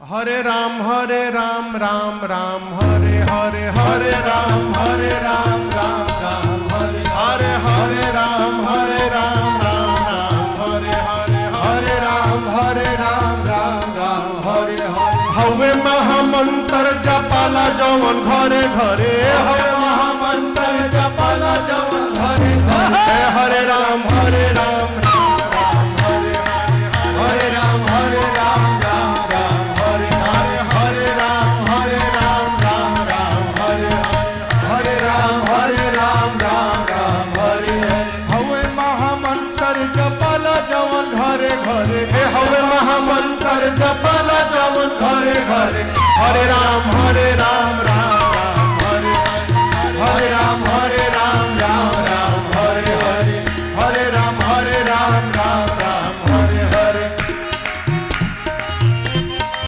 हरे राम राम राम हरे हरे हरे राम राम राम हरे हरे हरे राम राम राम हरे हरे हरे राम राम हरे हरे हवे महामंत्र जपाला जवन घरे घरे हवे महामंत्र जपाला जवन घरे घरे हरे राम हरे राम हरे राम हरे राम हरे राम